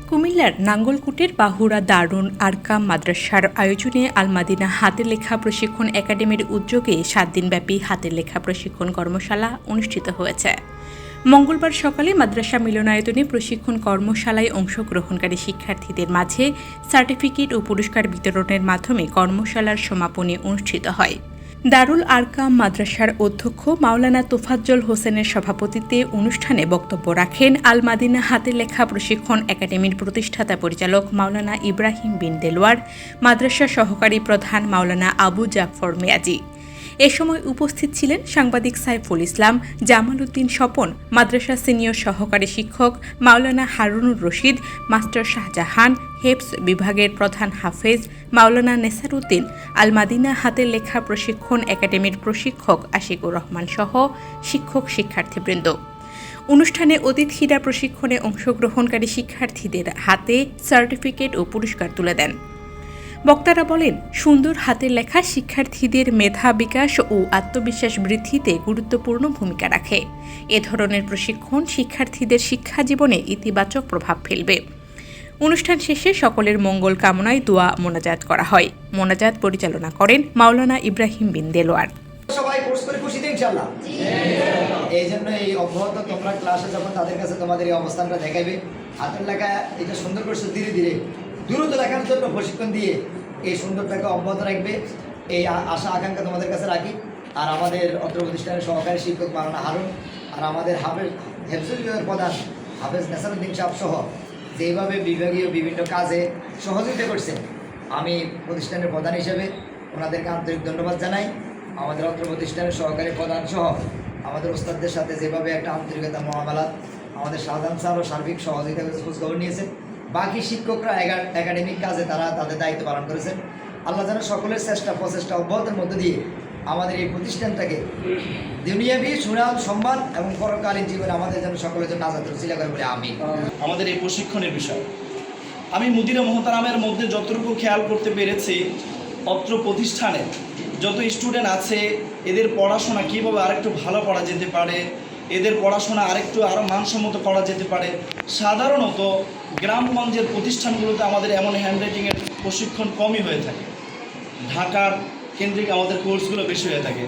কুমিল্লার নাঙ্গলকোটের বাহুড়া দারুন আরকাম মাদ্রাসার আয়োজনে আল মাদিনা হাতের লেখা প্রশিক্ষণ একাডেমির উদ্যোগে 7 দিনব্যাপী হাতের লেখা প্রশিক্ষণ কর্মশালা অনুষ্ঠিত হয়েছে। মঙ্গলবার সকালে মাদ্রাসা মিলনায়তনে প্রশিক্ষণ কর্মশালায় অংশগ্রহণকারী শিক্ষার্থীদের মাঝে সার্টিফিকেট ও পুরস্কার বিতরণের মাধ্যমে কর্মশালার সমাপনী অনুষ্ঠিত হয়। দারুল আরকাম মাদ্রাসার অধ্যক্ষ মাওলানা তোফাজ্জল হোসেনের সভাপতিত্বে অনুষ্ঠানে বক্তব্য রাখেন আল মাদিনা হাতের লেখা প্রশিক্ষণ একাডেমির প্রতিষ্ঠাতা পরিচালক মাওলানা ইব্রাহিম বিন দেলোয়ার, মাদ্রাসা সহকারী প্রধান মাওলানা আবু জাফর মিয়াজি। এ সময় উপস্থিত ছিলেন সাংবাদিক সাইফুল ইসলাম, জামাল উদ্দিন স্বপন, মাদ্রাসা সিনিয়র সহকারী শিক্ষক মাওলানা হারুনুর রশিদ, মাস্টার শাহজাহান, হেফজ বিভাগের প্রধান হাফেজ মাওলানা নেসার উদ্দিন, আল মাদিনা হাতের লেখা প্রশিক্ষণ একাডেমির প্রশিক্ষক আশিকুর রহমান সহ শিক্ষক শিক্ষার্থীবৃন্দ। অনুষ্ঠানে অতিথিরা প্রশিক্ষণে অংশগ্রহণকারী শিক্ষার্থীদের হাতে সার্টিফিকেট ও পুরস্কার তুলে দেন। বক্তারা বলেন, সুন্দর হাতের লেখা শিক্ষার্থীদের মেধা বিকাশ ও আত্মবিশ্বাস বৃদ্ধিতে গুরুত্বপূর্ণ ভূমিকা রাখে। এ ধরনের প্রশিক্ষণ শিক্ষার্থীদের শিক্ষা জীবনে ইতিবাচক প্রভাব ফেলবে। অনুষ্ঠান শেষে সকলের মঙ্গল কামনায় দোয়া মোনাজাত করা হয়। মোনাজাত পরিচালনা করেন মাওলানা ইব্রাহিম বিন দেলোয়ার। সবাই কোর্স করে খুশিতে ইনশাআল্লাহ। এই জন্য এই অব্যাহত তোমরা ক্লাসে যখন তাদের কাছে তোমাদের এই অবস্থানটা দেখাইবে, হাতের লেখা এটা সুন্দর করছে, ধীরে ধীরে দ্রুত লেখার জন্য প্রশিক্ষণ দিয়ে এই সুন্দরটাকে অব্যাহত রাখবে, এই আশা আকাঙ্ক্ষা তোমাদের কাছে রাখি। আর আমাদের অত্র প্রতিষ্ঠানের সহকারী শিক্ষক মাওলানা হারুন আর আমাদের হেফজুল বিভাগের প্রধান হাফেজ নেসার উদ্দিন সাহেব সহ যেভাবে বিভাগীয় বিভিন্ন কাজে সহযোগিতা করছেন, আমি প্রতিষ্ঠানের প্রধান হিসেবে ওনাদেরকে আন্তরিক ধন্যবাদ জানাই। আমাদের অত্র প্রতিষ্ঠানের সহকারী প্রধান সহ আমাদের ওস্তাদদের সাথে যেভাবে একটা আন্তরিকতা মহামালাত আমাদের সাধারণ স্যারও সার্বিক সহযোগিতা খোঁজখবর নিয়েছেন। বাকি শিক্ষকরা একাডেমিক কাজে তারা তাদের দায়িত্ব পালন করেছেন। আল্লাহ যেন সকলের চেষ্টা প্রচেষ্টা অব্যাহতের মধ্যে দিয়ে আমাদের এই প্রতিষ্ঠানটাকে দুনিয়াবি সুনাম সম্মান এবং পরকালীন জীবনে আমাদের যেন সকলের জন্য আজাদ রসিলা করে বলে আমি। আমাদের এই প্রশিক্ষণের বিষয় আমি মুদিরে মোহতারামের মধ্যে যতটুকু খেয়াল করতে পেরেছি, অত্র প্রতিষ্ঠানে যত স্টুডেন্ট আছে এদের পড়াশোনা কীভাবে আরেকটু ভালো করা যেতে পারে, এদের পড়াশোনা আরও মানসম্মত করা যেতে পারে। সাধারণত গ্রামগঞ্জের প্রতিষ্ঠানগুলোতে আমাদের এমন হ্যান্ডরাইটিংয়ের প্রশিক্ষণ কমই হয়ে থাকে, ঢাকার কেন্দ্রিক আমাদের কোর্সগুলো বেশি হয়ে থাকে।